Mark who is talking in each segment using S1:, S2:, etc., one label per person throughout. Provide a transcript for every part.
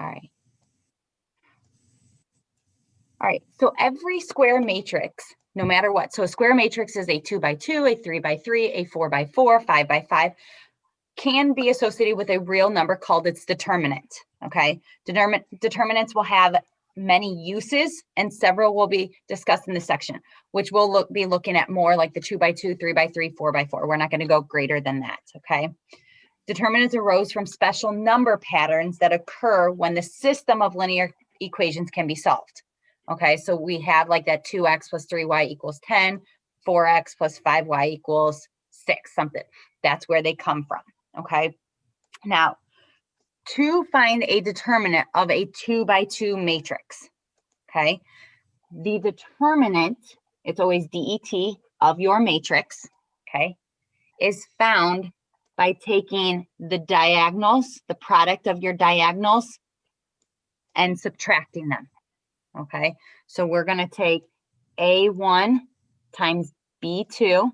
S1: All right. All right, so every square matrix, no matter what, so a square matrix is a 2 by 2, a 3 by 3, a 4 by 4, 5 by 5, can be associated with a real number called its determinant, okay? Determinants will have many uses, and several will be discussed in this section, which we'll be looking at more like the 2 by 2, 3 by 3, 4 by 4. We're not going to go greater than that, okay? Determinants arose from special number patterns that occur when the system of linear equations can be solved. Okay, so we have like that 2x plus 3y equals 10, 4x plus 5y equals 6, something. That's where they come from, okay? Now, to find a determinant of a 2 by 2 matrix, okay? The determinant, it's always DET of your matrix, okay, is found by taking the diagonals, the product of your diagonals, and subtracting them. Okay, so we're going to take A1 times B2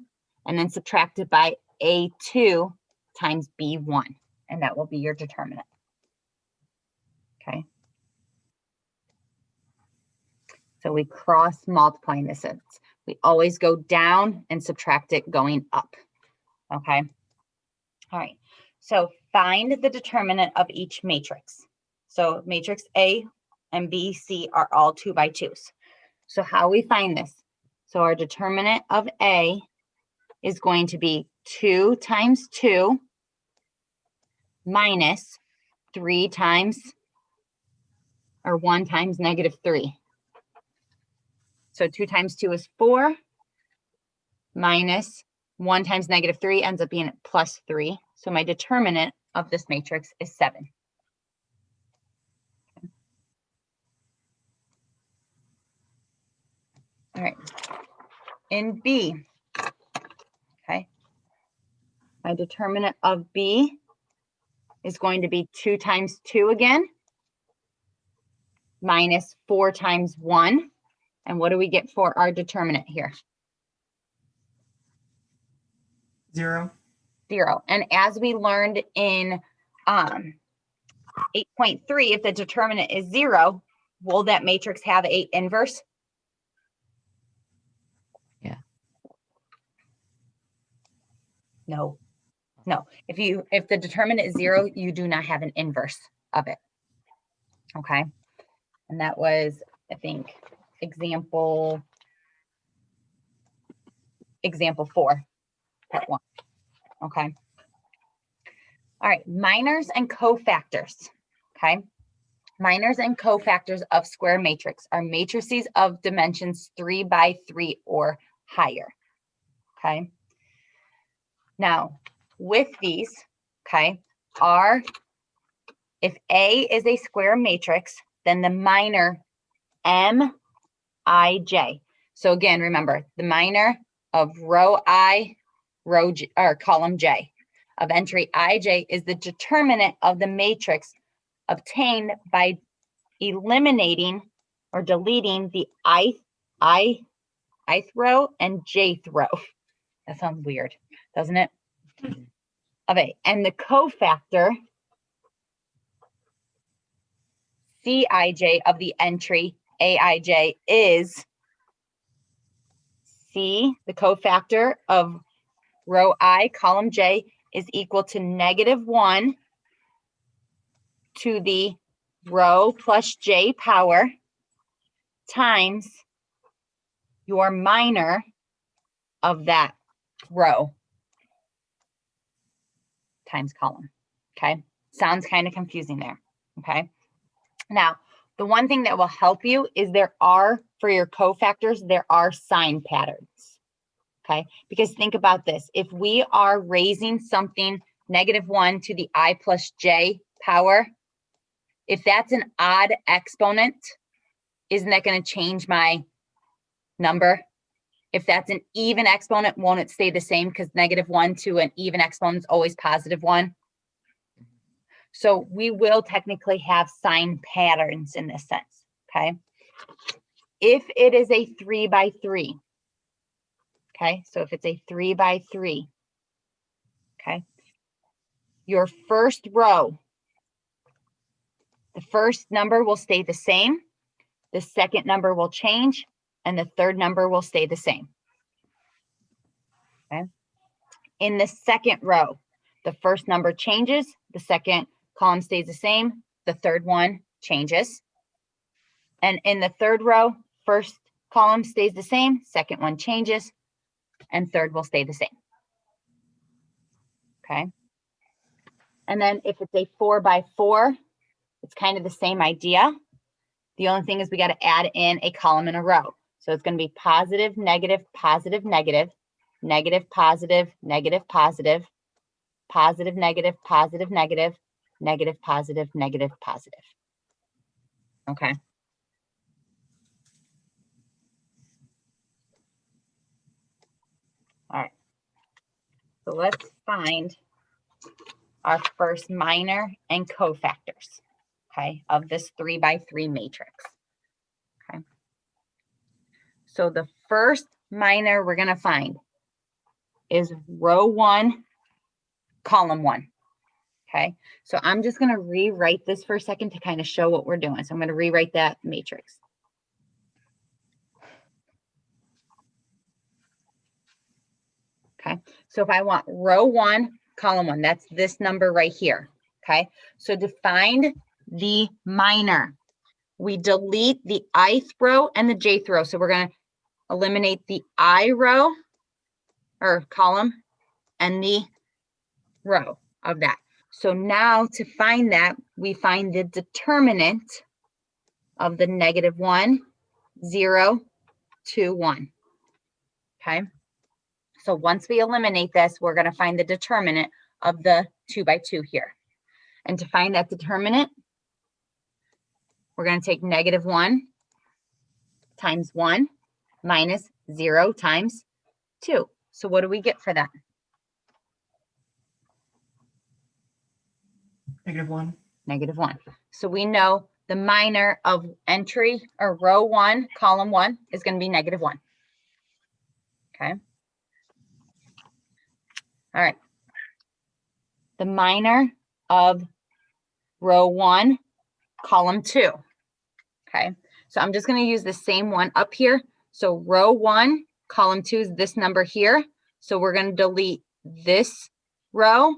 S1: and then subtract it by A2 times B1, and that will be your determinant. Okay, so we cross multiplying this. We always go down and subtract it going up. Okay, all right, so find the determinant of each matrix. So matrix A and B, C are all 2 by 2s. So how we find this? So our determinant of A is going to be 2 times 2 minus 3 times, or 1 times negative 3. So 2 times 2 is 4 minus 1 times negative 3 ends up being plus 3. So my determinant of this matrix is 7. All right, in B, okay, my determinant of B is going to be 2 times 2 again, minus 4 times 1. And what do we get for our determinant here?
S2: 0.
S1: 0. And as we learned in 8.3, if the determinant is 0, will that matrix have a inverse?
S3: Yeah.
S1: No. No. If the determinant is 0, you do not have an inverse of it. Okay. And that was, I think, example 4, part 1. Okay. All right, minors and cofactors. Okay. Minors and cofactors of square matrix are matrices of dimensions 3 by 3 or higher. Okay. Now, with these, okay, if A is a square matrix, then the minor Mij. So again, remember the minor of row I, row J, or column J of entry Ij is the determinant of the matrix obtained by eliminating or deleting the ith row and jth row. That sounds weird, doesn't it? Okay, and the cofactor Cij of the entry Aij is C, the cofactor of row I, column J, is equal to -1 to the row plus J power times your minor of that row times column. Okay, sounds kind of confusing there. Okay, now the one thing that will help you is for your cofactors, there are sign patterns. Okay, because think about this. If we are raising something -1 to the I plus J power, if that's an odd exponent, isn't that going to change my number? If that's an even exponent, won't it stay the same? Because -1 to an even exponent is always +1. So we will technically have sign patterns in this sense, okay? If it is a 3 by 3, okay? So if it's a 3 by 3, okay? Your first row, The first number will stay the same, the second number will change, and the third number will stay the same. Okay. In the second row, the first number changes, the second column stays the same, the third one changes. And in the third row, first column stays the same, second one changes, and third will stay the same. Okay. And then if it's a 4x4, it's kind of the same idea. The only thing is we got to add in a column in a row. So it's going to be positive, negative, positive, negative, negative, positive, negative, positive, positive, negative, positive, negative, negative, positive, negative, positive. Okay. All right. So let's find our first minor and cofactors, okay, of this 3x3 matrix. Okay. So the first minor we're going to find is row 1, column 1. Okay. So I'm just going to rewrite this for a second to kind of show what we're doing. So I'm going to rewrite that matrix. Okay. So if I want row 1, column 1, that's this number right here. Okay. So to find the minor, we delete the ith row and the jth row. So we're going to eliminate the I row or column and the row of that. So now to find that, we find the determinant of the -1, 0, 2, 1. Okay. So once we eliminate this, we're going to find the determinant of the 2x2 here. And to find that determinant, we're going to take -1 times 1 minus 0 times 2. So what do we get for that?
S2: -1.
S1: -1. So we know the minor of entry or row 1, column 1 is going to be -1. Okay. All right. The minor of row 1, column 2. Okay. So I'm just going to use the same one up here. So row 1, column 2 is this number here. So we're going to delete this row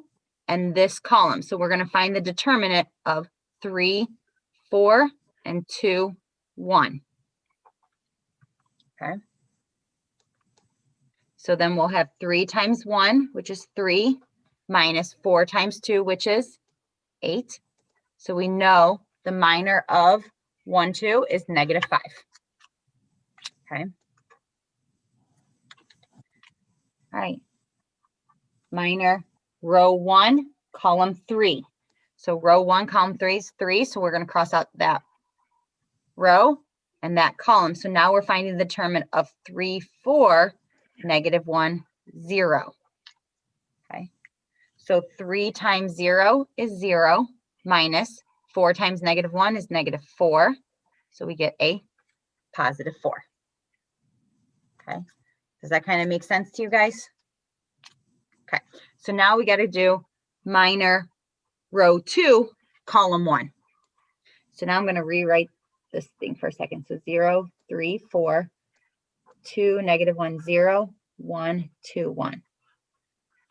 S1: and this column. So we're going to find the determinant of 3, 4, and 2, 1. Okay. So then we'll have 3 times 1, which is 3, minus 4 times 2, which is 8. So we know the minor of 1, 2 is -5. Okay. All right. Minor row 1, column 3. So row 1, column 3 is 3. So we're going to cross out that row and that column. So now we're finding the determinant of 3, 4, -1, 0. Okay. So 3 times 0 is 0, minus 4 times -1 is -4. So we get a +4. Okay. Does that kind of make sense to you guys? Okay. So now we got to do minor row 2, column 1. So now I'm going to rewrite this thing for a second. So 0, 3, 4, 2, -1, 0, 1, 2, 1.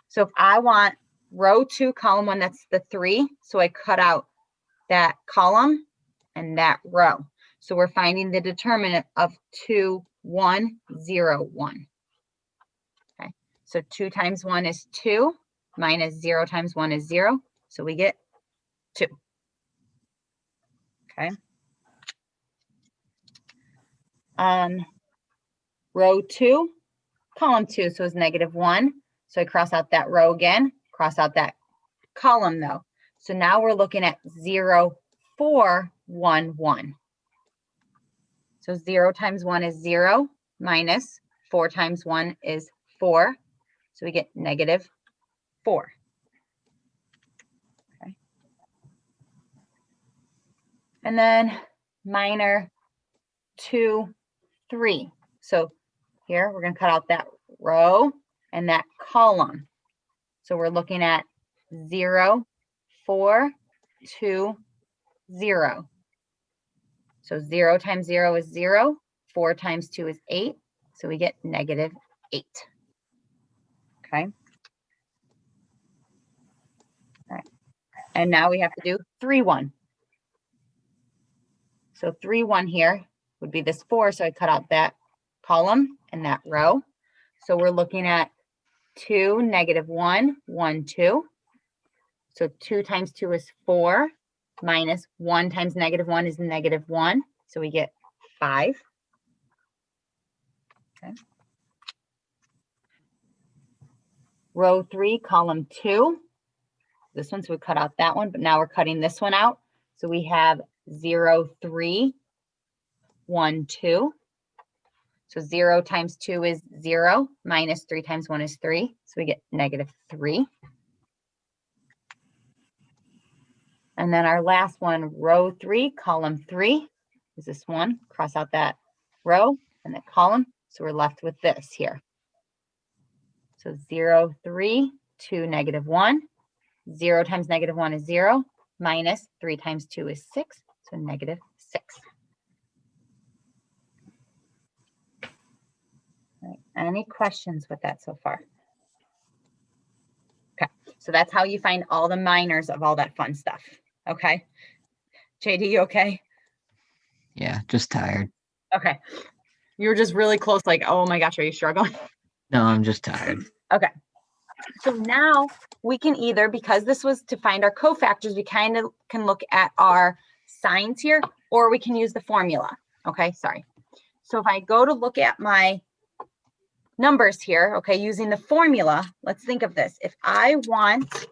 S1: So if I want row 2, column 1, that's the 3. So I cut out that column and that row. So we're finding the determinant of 2, 1, 0, 1. Okay. So 2 times 1 is 2, minus 0 times 1 is 0. So we get 2. Okay. Row 2, column 2, so it's -1. So I cross out that row again, cross out that column though. So now we're looking at 0, 4, 1, 1. So 0 times 1 is 0, minus 4 times 1 is 4. So we get -4. Okay. And then minor 2, 3. So here we're going to cut out that row and that column. So we're looking at 0, 4, 2, 0. So 0 times 0 is 0. 4 times 2 is 8. So we get negative 8. Okay. All right. And now we have to do 3, 1. So 3, 1 here would be this 4. So I cut out that column and that row. So we're looking at 2, negative 1, 1, 2. So 2 times 2 is 4, minus 1 times negative 1 is negative 1. So we get 5. Okay. Row 3, column 2. This one, so we cut out that one, but now we're cutting this one out. So we have 0, 3, 1, 2. So 0 times 2 is 0, minus 3 times 1 is 3. So we get negative 3. And then our last one, row 3, column 3, is this one. Cross out that row and that column. So we're left with this here. So 0, 3, 2, negative 1. 0 times negative 1 is 0, minus 3 times 2 is 6. So negative 6. All right. Any questions with that so far? Okay, so that's how you find all the minors of all that fun stuff. Okay. JD, you okay?
S3: Yeah, just tired.
S1: Okay. You were just really close, like, oh my gosh, are you struggling?
S3: No, I'm just tired.
S1: Okay. So now we can either, because this was to find our cofactors, we kind of can look at our signs here, or we can use the formula. Okay, sorry. So if I go to look at my numbers here, okay, using the formula, let's think of this. If I want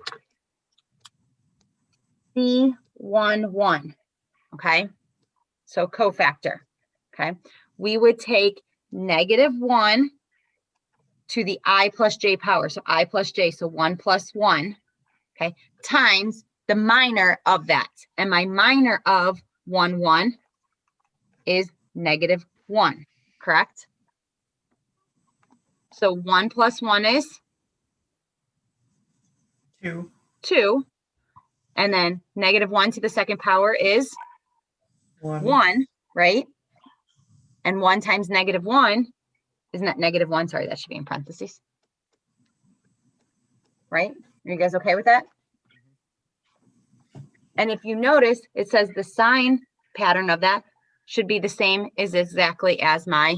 S1: C11, okay, so cofactor, okay, we would take negative 1 to the I plus j power, so I plus j, so 1 plus 1, okay, times the minor of that. And my minor of 1, 1 is negative 1, correct? So 1 plus 1 is
S2: 2.
S1: 2. And then negative 1 to the second power is 1, right? And 1 times negative 1, isn't that negative 1? Sorry, that should be in parentheses. Right? Are you guys okay with that? And if you notice, it says the sign pattern of that should be the same as exactly as my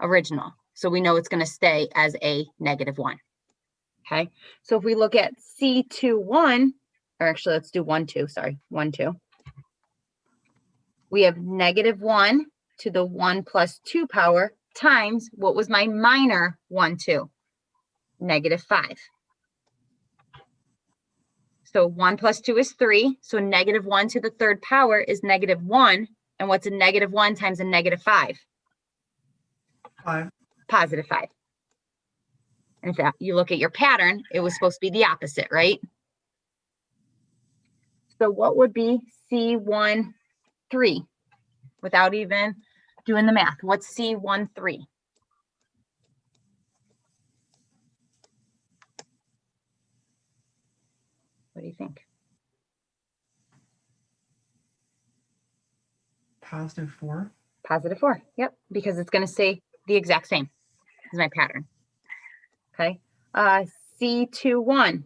S1: original. So we know it's going to stay as a negative 1. Okay. So if we look at C21, or actually let's do 1, 2, sorry, 1, 2. We have negative 1 to the 1 plus 2 power times what was my minor 1, 2, negative 5. So 1 plus 2 is 3. So negative 1 to the third power is negative 1. And what's a negative 1 times a negative 5?
S2: 5.
S1: Positive 5. And if you look at your pattern, it was supposed to be the opposite, right? So what would be C13 without even doing the math? What's C13? What do you think?
S2: Positive 4.
S1: Positive 4. Yep, because it's going to stay the exact same as my pattern. Okay. C21.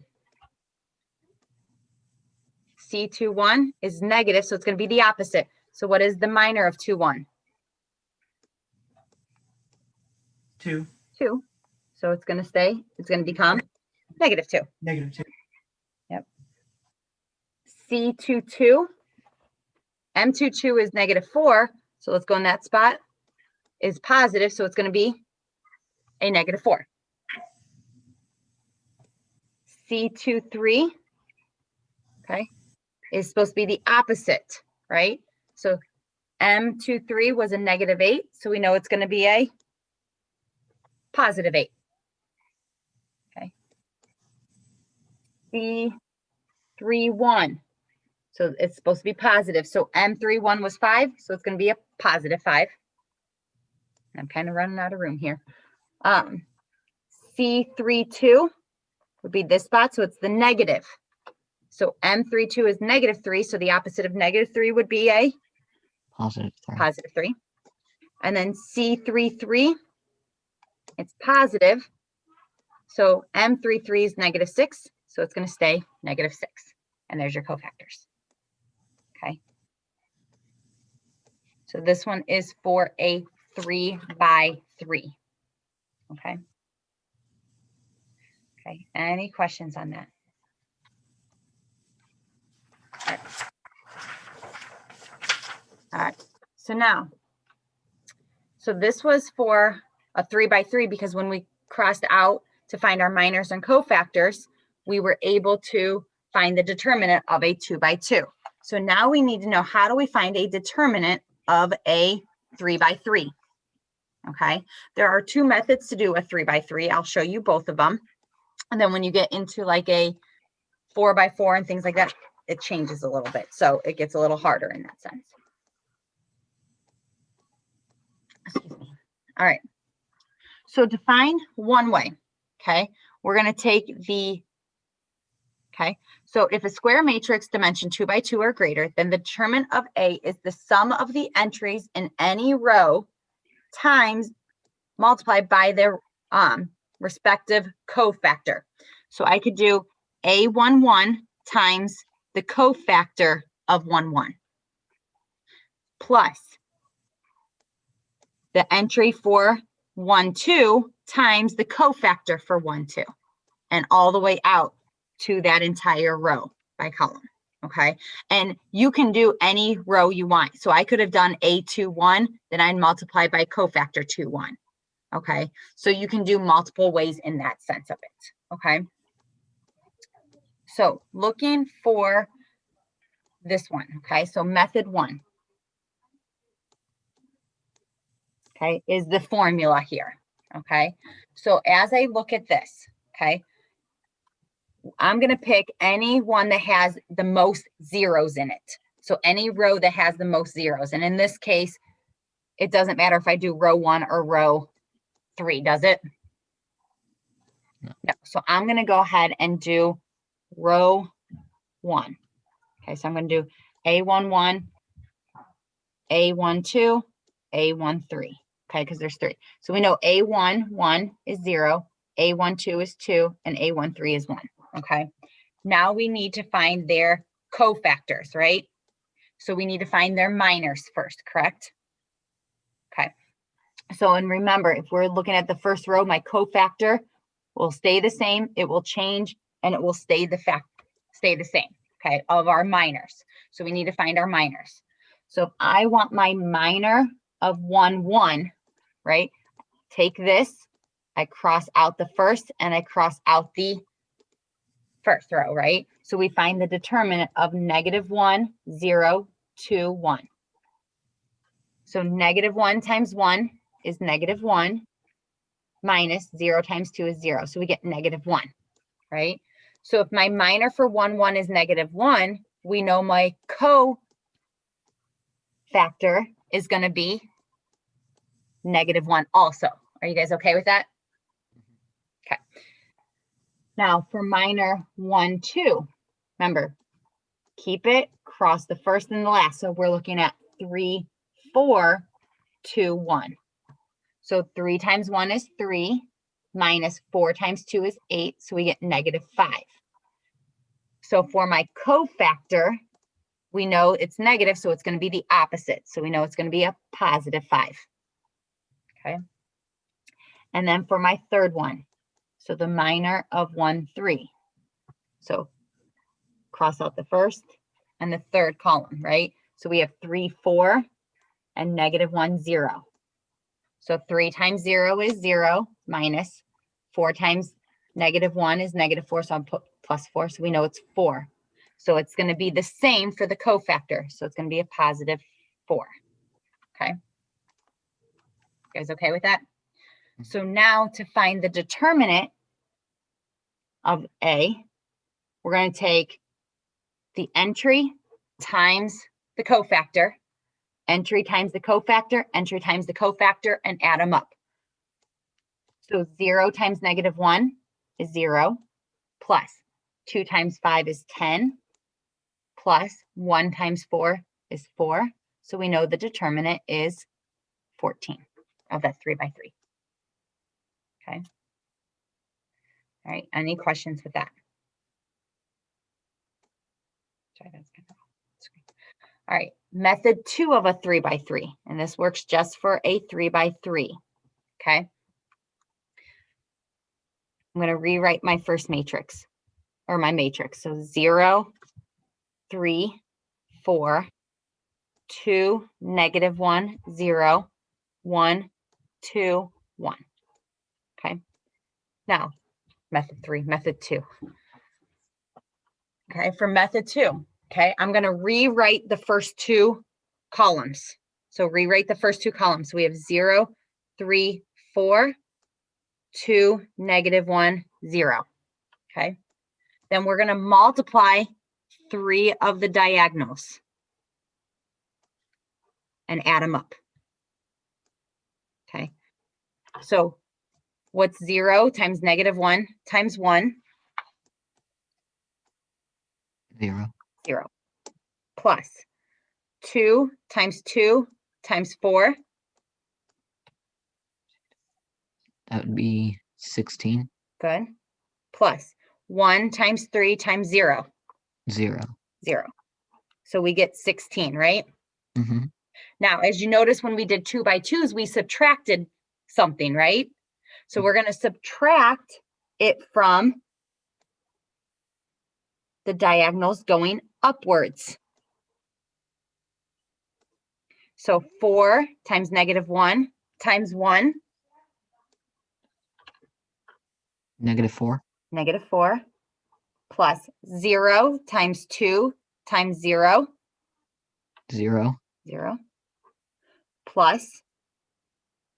S1: C21 is negative, so it's going to be the opposite. So what is the minor of 21?
S2: 2.
S1: 2. So it's going to stay, it's going to become negative 2.
S2: Negative 2.
S1: Yep. C22. M22 is negative 4. So let's go in that spot. Is positive, so it's going to be a negative 4. C23, okay, is supposed to be the opposite, right? So M23 was a negative 8, so we know it's going to be a positive 8. Okay. C31, so it's supposed to be positive. So M31 was 5, so it's going to be a positive 5. I'm kind of running out of room here. C32 would be this spot, so it's the negative So M32 is -3. So the opposite of -3 would be a
S3: +3.
S1: +3. And then C33, it's positive. So M33 is -6. So it's going to stay -6. And there's your cofactors. Okay. So this one is for a 3x3. Okay. Okay. Any questions on that? All right. So now, so this was for a 3x3 because when we crossed out to find our minors and cofactors, we were able to find the determinant of a 2x2. So now we need to know, how do we find a determinant of a 3x3? Okay, there are two methods to do a 3x3. I'll show you both of them. And then when you get into like a 4x4 and things like that, it changes a little bit. So it gets a little harder in that sense. Excuse me. All right. So to find one way, okay, we're going to take the, okay, so if a square matrix dimension 2x2 or greater, then the determinant of A is the sum of the entries in any row times multiplied by their respective cofactor. So I could do A11 times the cofactor of 1, 1 plus the entry for 1, 2 times the cofactor for 1, 2, and all the way out to that entire row by column. Okay, and you can do any row you want. So I could have done A21, then I'd multiply by cofactor 2, 1. Okay, so you can do multiple ways in that sense of it. Okay, so looking for this one. Okay, so method 1. Okay, is the formula here. Okay, so as I look at this, okay, I'm going to pick any one that has the most zeros in it. So any row that has the most zeros. And in this case, it doesn't matter if I do row 1 or row 3, does it?
S3: No.
S1: No. So I'm going to go ahead and do row 1. Okay, so I'm going to do A11, A12, A13. Okay, because there's 3. So we know A11 is 0, A12 is 2, and A13 is 1. Okay, now we need to find their cofactors, right? So we need to find their minors first, correct? Okay, so and remember, if we're looking at the first row, my cofactor will stay the same, it will change, and it will stay the same, okay, of our minors. So we need to find our minors. So if I want my minor of 1, 1, right, take this, I cross out the first, and I cross out the first row, right? So we find the determinant of -1, 0, 2, 1. So -1 times 1 is -1, minus 0 times 2 is 0. So we get -1, right? So if my minor for 1, 1 is -1, we know my cofactor is going to be -1 also. Are you guys okay with that? Okay. Now for minor 1, 2, remember, keep it, cross the first and the last. So we're looking at 3, 4, 2, 1. So 3 times 1 is 3, minus 4 times 2 is 8. So we get -5. So for my cofactor, we know it's negative, so it's going to be the opposite. So we know it's going to be a +5. Okay. And then for my third one, so the minor of 1, 3. So cross out the first and the third column, right? So we have 3, 4, and -1, 0. So 3 times 0 is 0, minus 4 times -1 is -4. So I'll put +4. So we know it's 4. So it's going to be the same for the cofactor. So it's going to be a +4. Okay. You guys okay with that? So now to find the determinant of A, we're going to take the entry times the cofactor, entry times the cofactor, entry times the cofactor, and add them up. So 0 times -1 is 0, plus 2 times 5 is 10, plus 1 times 4 is 4. So we know the determinant is 14 of that 3 by 3. Okay. All right, any questions with that? All right, method 2 of a 3 by 3, and this works just for a 3 by 3. Okay. I'm going to rewrite my first matrix, or my matrix. So 0, 3, 4, 2, -1, 0, 1, 2, 1. Okay. Now, method 3, method 2. Okay, for method 2, okay, I'm going to rewrite the first 2 columns. So rewrite the first 2 columns. So we have 0, 3, 4, 2, -1, 0. Okay. Then we're going to multiply 3 of the diagonals and add them up. Okay. So what's 0 times -1 times 1?
S3: 0.
S1: 0. Plus 2 times 2 times 4.
S3: That would be 16.
S1: Good. Plus 1 times 3 times 0.
S3: 0.
S1: 0. So we get 16, right?
S3: Mm-hmm.
S1: Now, as you notice, when we did 2 by 2s, we subtracted something, right? So we're going to subtract it from the diagonals going upwards. So 4 times -1 times 1.
S3: -4.
S1: -4. Plus 0 times 2 times 0.
S3: 0.
S1: 0. Plus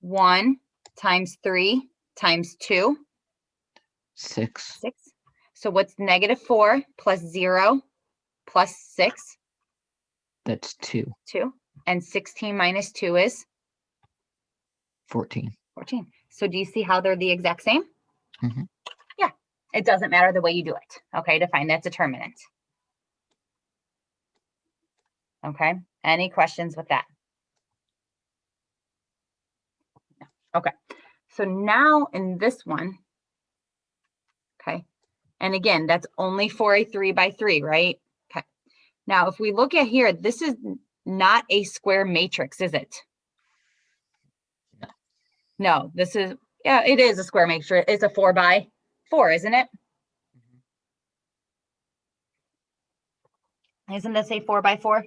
S1: 1 times 3 times 2.
S3: 6.
S1: 6. So what's -4 plus 0 plus 6?
S3: That's 2.
S1: 2. And 16 minus 2 is
S3: 14.
S1: 14. So do you see how they're the exact same?
S3: Mhm.
S1: Yeah. It doesn't matter the way you do it, okay, to find that determinant. Okay. Any questions with that? No. Okay. So now in this one, okay, and again, that's only for a 3 by 3, right? Okay. Now, if we look at here, this is not a square matrix, is it?
S3: No.
S1: No, this is, yeah, it is a square matrix. It's a 4 by 4, isn't it? Isn't this a 4 by 4?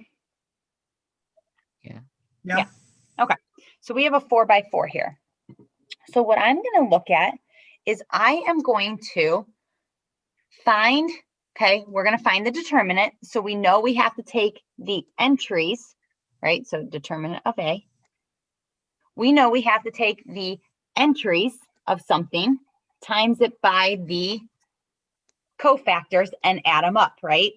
S3: Yeah.
S2: Yeah.
S1: Okay. So we have a 4 by 4 here. So what I'm going to look at is I am going to find, okay, we're going to find the determinant. So we know we have to take the entries, right? So determinant of A. We know we have to take the entries of something, times it by the cofactors and add them up, right?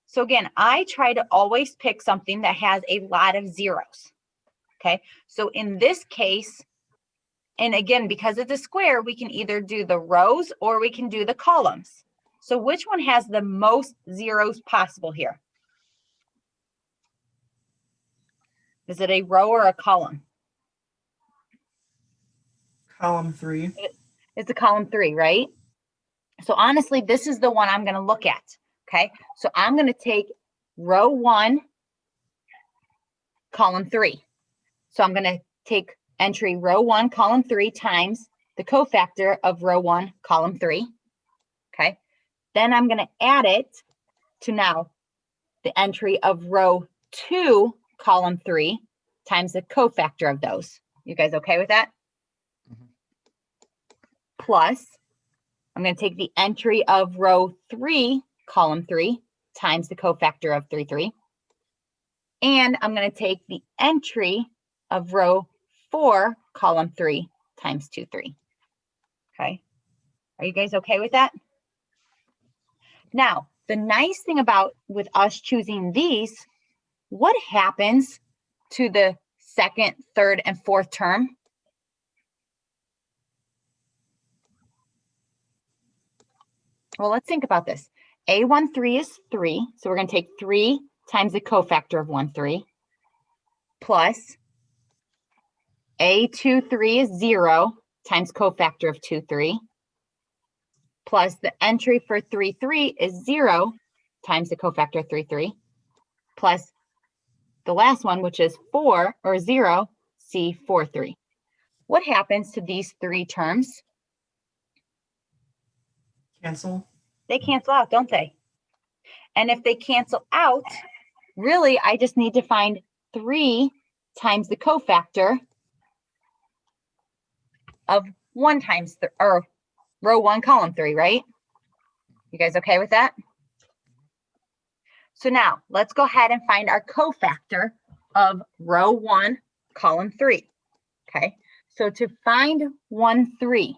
S1: So again, I try to always pick something that has a lot of zeros. Okay, so in this case, and again, because it's a square, we can either do the rows or we can do the columns. So which one has the most zeros possible here? Is it a row or a column?
S2: Column 3.
S1: It's a column 3, right? So honestly, this is the one I'm going to look at. Okay, so I'm going to take row 1, column 3. So I'm going to take entry row 1, column 3 times the cofactor of row 1, column 3. Okay, then I'm going to add it to now the entry of row 2, column 3 times the cofactor of those. You guys okay with that?
S3: Mhm.
S1: Plus, I'm going to take the entry of row 3, column 3 times the cofactor of 3, 3. And I'm going to take the entry of row 4, column 3 times 2, 3. Okay. Are you guys okay with that? Now, the nice thing about with us choosing these, what happens to the second, third, and fourth term? Well, let's think about this. A13 is 3, so we're going to take 3 times the cofactor of 13 plus A23 is 0 times cofactor of 23 plus the entry for 33 is 0 times the cofactor of 33 plus the last one, which is 4 or 0, C43. What happens to these 3 terms?
S2: Cancel.
S1: They cancel out, don't they? And if they cancel out, really, I just need to find 3 times the cofactor of 1 times, or row 1, column 3, right? You guys okay with that? So now let's go ahead and find our cofactor of row 1, column 3. Okay, so to find 1, 3,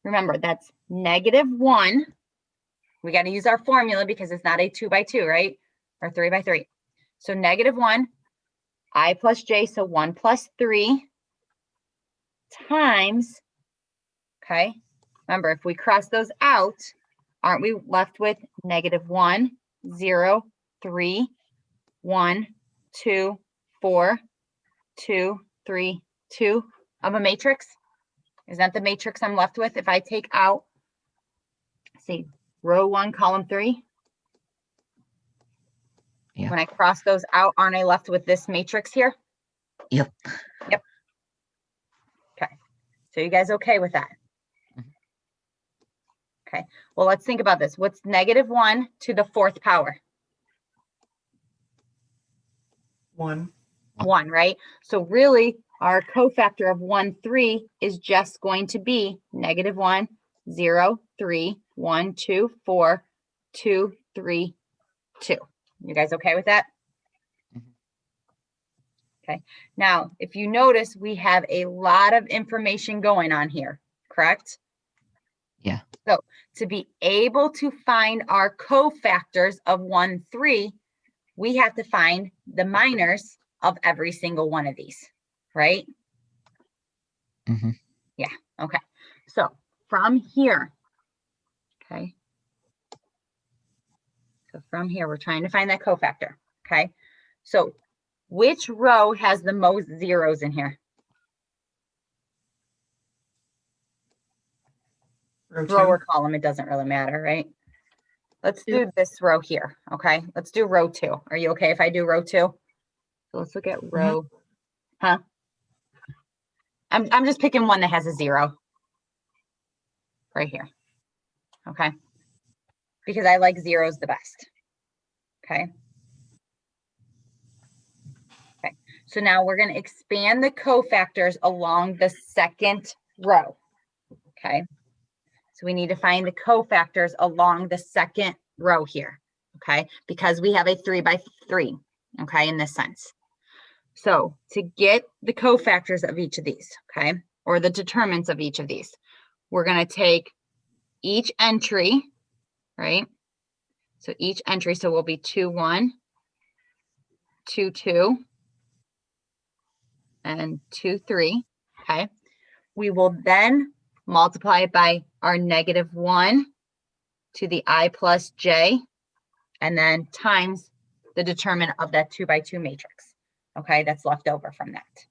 S1: remember that's -1. We got to use our formula because it's not a 2 by 2, right? Or 3 by 3. So -1, I plus j, so 1 plus 3 times, okay? Remember, if we cross those out, aren't we left with -1, 0, 3, 1, 2, 4, 2, 3, 2 of a matrix? Is that the matrix I'm left with if I take out, see, row 1, column 3?
S3: Yeah.
S1: When I cross those out, aren't I left with this matrix here?
S3: Yep.
S1: Yep. Okay. So you guys okay with that?
S3: Mhm.
S1: Okay. Well, let's think about this. What's -1 to the 4th power?
S2: 1.
S1: 1, right? So really, our cofactor of 1, 3 is just going to be -1, 0, 3, 1, 2, 4, 2, 3, 2. You guys okay with that?
S3: Mhm.
S1: Okay. Now, if you notice, we have a lot of information going on here, correct?
S3: Yeah.
S1: So to be able to find our cofactors of 1, 3, we have to find the minors of every single one of these, right?
S3: Mhm.
S1: Yeah, okay. So from here, okay. So from here, we're trying to find that cofactor, okay? So which row has the most zeros in here?
S2: Row 2.
S1: Row or column, it doesn't really matter, right? Let's do this row here, okay? Let's do row 2. Are you okay if I do row 2? So let's look at row, huh? I'm just picking one that has a 0 right here, okay? Because I like zeros the best, okay? Okay, so now we're going to expand the cofactors along the second row, okay? So we need to find the cofactors along the second row here, okay? Because we have a 3 by 3, okay, in this sense. So to get the cofactors of each of these, okay, or the determinants of each of these, we're going to take each entry, right? So each entry, so will be 2, 1, 2, 2, and 2, 3, okay? We will then multiply it by our -1 to the I plus j, and then times the determinant of that 2 by 2 matrix, okay? That's left over from that,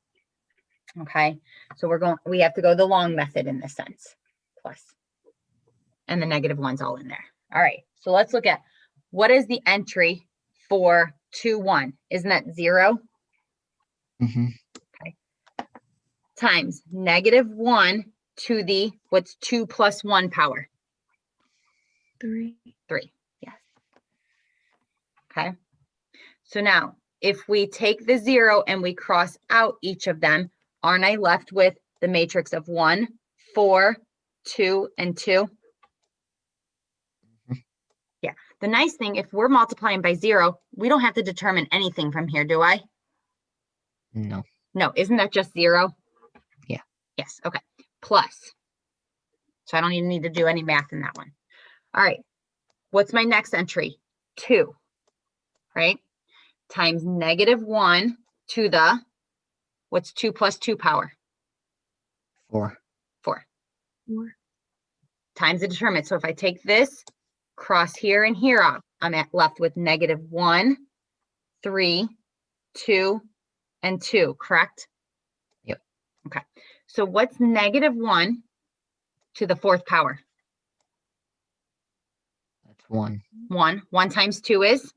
S1: okay? So we have to go the long method in this sense, plus, and the -1's all in there. All right, so let's look at what is the entry for 2, 1? Isn't that 0?
S3: Mhm.
S1: Times -1 to the, what's 2 plus 1 power?
S4: 3.
S1: 3, yes. Okay, so now if we take the 0 and we cross out each of them, aren't I left with the matrix of 1, 4, 2, and 2?
S3: Mhm.
S1: Yeah, the nice thing, if we're multiplying by 0, we don't have to determine anything from here, do I?
S3: No.
S1: No, isn't that just 0?
S3: Yeah.
S1: Yes, okay, plus. So I don't even need to do any math in that one. All right, what's my next entry? 2, right? Times -1 to the, what's 2 plus 2 power?
S3: 4.
S1: 4.
S4: 4.
S1: times the determinant. So if I take this, cross here and here off, I'm left with -1, 3, 2, and 2, correct?
S3: Yep.
S1: Okay. So what's -1 to the 4th power?
S3: That's 1.
S1: 1. 1 times 2 is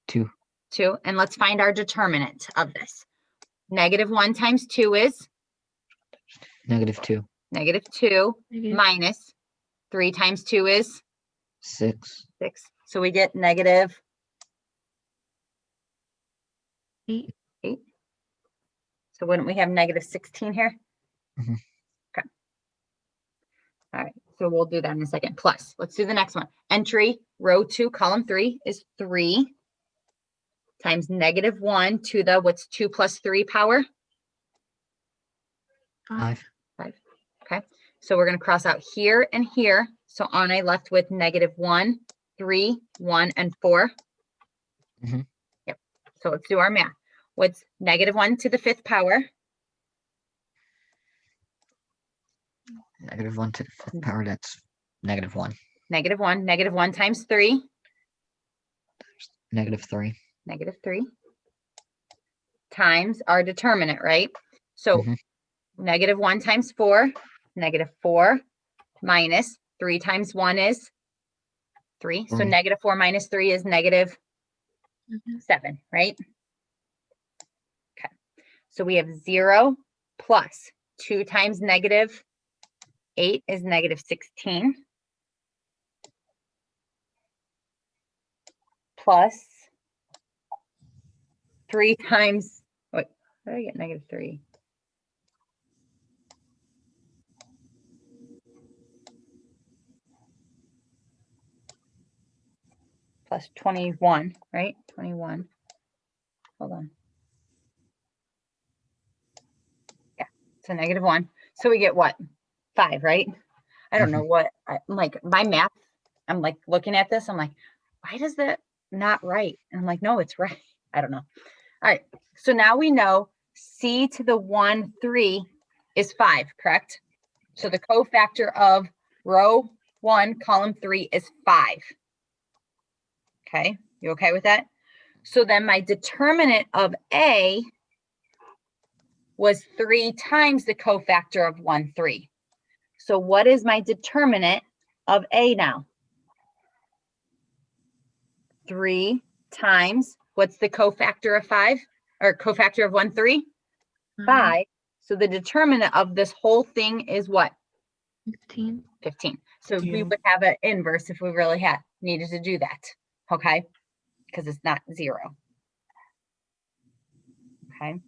S3: 2.
S1: 2. And let's find our determinant of this. -1 times 2 is
S3: -2.
S1: -2
S4: Negative
S1: minus 3 times 2 is
S3: 6.
S1: 6. So we get -8.
S4: 8.
S1: So wouldn't we have -16 here?
S3: Mhm.
S1: Okay. All right. So we'll do that in a second. Plus, let's do the next one. Entry row 2, column 3 is 3 times -1 to the, what's 2 plus 3 power?
S4: 5.
S3: 5.
S1: Okay. So we're going to cross out here and here. So aren't I left with -1, 3, 1, and 4?
S3: Mhm.
S1: Yep. So let's do our math. What's -1 to the 5th power?
S3: -1 to the 5th power, that's -1.
S1: -1. -1 times 3?
S3: -3.
S1: -3. Times our determinant, right? So
S3: Mhm.
S1: -1 times 4, -4 minus 3 times 1 is 3. So
S3: 3.
S1: -4 minus 3 is -7, right? Okay. So we have 0 plus 2 times -8 is -16 plus 3 times, wait, how did I get -3? Plus 21, right? 21. Hold on. Yeah, so -1. So we get what? 5, right? I don't know what, I'm like, my math, I'm like looking at this, I'm like, why does that not right? And I'm like, no, it's right. I don't know. All right, so now we know C to the 1, 3 is 5, correct? So the cofactor of row 1, column 3 is 5. Okay, you okay with that? So then my determinant of A was 3 times the cofactor of 1, 3. So what is my determinant of A now? 3 times, what's the cofactor of 5? Or cofactor of 1, 3? 5. So the determinant of this whole thing is what?
S4: 15.
S1: 15. So we
S2: 15.
S1: would have an inverse if we really needed to do that. Okay? Because it's not 0. Okay.